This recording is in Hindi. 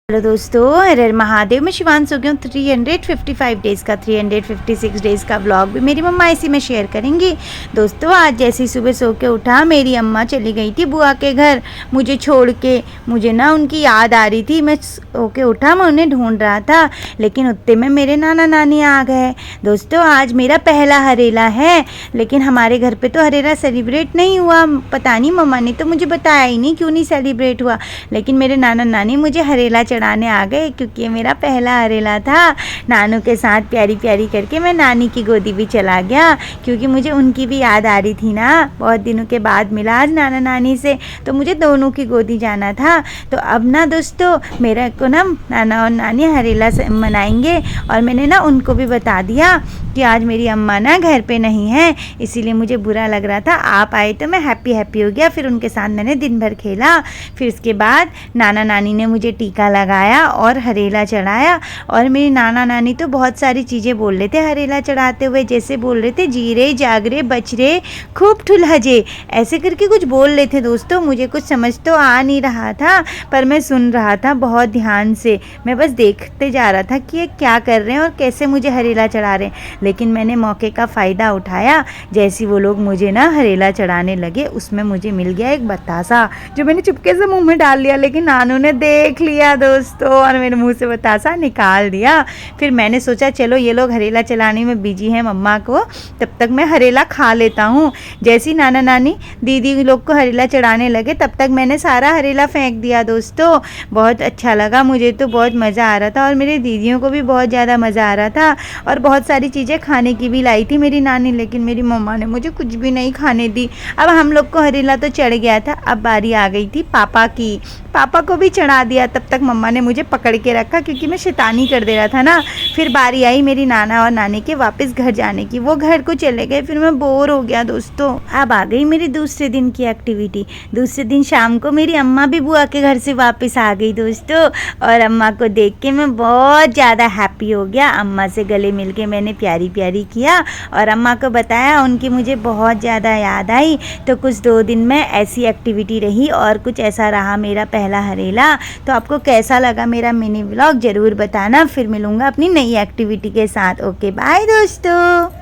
हेलो दोस्तों, हर महादेव में शिवांश हो गया 355 डेज़ का 356 डेज़ का व्लॉग भी मेरी मम्मा इसी में शेयर करेंगी। दोस्तों आज जैसे ही सुबह सो के उठा, मेरी अम्मा चली गई थी बुआ के घर मुझे छोड़ के। मुझे ना उनकी याद आ रही थी, मैं सो के उठा, मैं उन्हें ढूंढ रहा था, लेकिन उतने में मेरे नाना नानी आ गए। दोस्तों आज मेरा पहला हरेला है, लेकिन हमारे घर पे तो हरेला सेलिब्रेट नहीं हुआ। पता नहीं, मम्मा ने तो मुझे बताया ही नहीं क्यों नहीं सेलिब्रेट हुआ, लेकिन मेरे नाना नानी मुझे हरेला चढ़ाने आ गए क्योंकि ये मेरा पहला हरेला था। नानू के साथ प्यारी प्यारी करके मैं नानी की गोदी भी चला गया, क्योंकि मुझे उनकी भी याद आ रही थी ना। बहुत दिनों के बाद मिला आज नाना नानी से, तो मुझे दोनों की गोदी जाना था। तो अब ना दोस्तों मेरे को ना नाना और नानी हरेला मनाएंगे, और मैंने ना उनको भी बता दिया कि आज मेरी अम्मा ना घर पे नहीं है, इसीलिए मुझे बुरा लग रहा था। आप आए तो मैं हैप्पी हैप्पी हो गया। फिर उनके साथ मैंने दिन भर खेला। फिर उसके बाद नाना नानी ने मुझे टीका लगाया और हरेला चढ़ाया। और मेरी नाना नानी तो बहुत सारी चीज़ें बोल रहे थे हरेला चढ़ाते हुए, जैसे बोल रहे थे जीरे जागरे बचरे खूब ठुलहजे, ऐसे करके कुछ बोल रहे थे। दोस्तों मुझे कुछ समझ तो आ नहीं रहा था, पर मैं सुन रहा था बहुत ध्यान से। मैं बस देखते जा रहा था कि ये क्या कर रहे हैं और कैसे मुझे हरेला चढ़ा रहे हैं। लेकिन मैंने मौके का फ़ायदा उठाया। जैसे वो लोग मुझे ना हरेला चढ़ाने लगे, उसमें मुझे मिल गया एक बतासा, जो मैंने चुपके से मुंह में डाल लिया, लेकिन नानू ने देख लिया दोस्तों और मेरे मुंह से बतासा निकाल दिया। फिर मैंने सोचा चलो ये लोग हरेला चलाने में बिजी हैं मम्मा को, तब तक मैं हरेला खा लेता हूँ। जैसी नाना नानी दीदी लोग को हरेला चढ़ाने लगे, तब तक मैंने सारा हरेला फेंक दिया। दोस्तों बहुत अच्छा लगा, मुझे तो बहुत मज़ा आ रहा था, और मेरी दीदियों को भी बहुत ज़्यादा मज़ा आ रहा था। और बहुत सारी चीज़ें खाने की भी लाई थी मेरी नानी, लेकिन मेरी मम्मा ने मुझे कुछ भी नहीं खाने दी। अब हम लोग को हरेला तो चढ़ गया था, अब बारी आ गई थी पापा की। पापा को भी चढ़ा दिया। तब तक मम्मा ने मुझे पकड़ के रखा क्योंकि मैं शैतानी कर दे रहा था ना। फिर बारी आई मेरी नाना और नानी के वापस घर जाने की, वो घर को चले गए। फिर मैं बोर हो गया दोस्तों। अब आ गई मेरी दूसरे दिन की एक्टिविटी। दूसरे दिन शाम को मेरी अम्मा भी बुआ के घर से वापस आ गई दोस्तों, और अम्मा को देख के मैं बहुत ज़्यादा हैप्पी हो गया। अम्मा से गले मिल के मैंने प्यारी प्यारी किया और अम्मा को बताया, उनकी मुझे बहुत ज़्यादा याद आई। तो कुछ 2 दिन में ऐसी एक्टिविटी रही और कुछ ऐसा रहा मेरा पहला हरेला। तो आपको कैसा लगा मेरा मिनी व्लॉग ज़रूर बताना। फिर मिलूँगा अपनी नई एक्टिविटी के साथ। ओके बाय दोस्तों।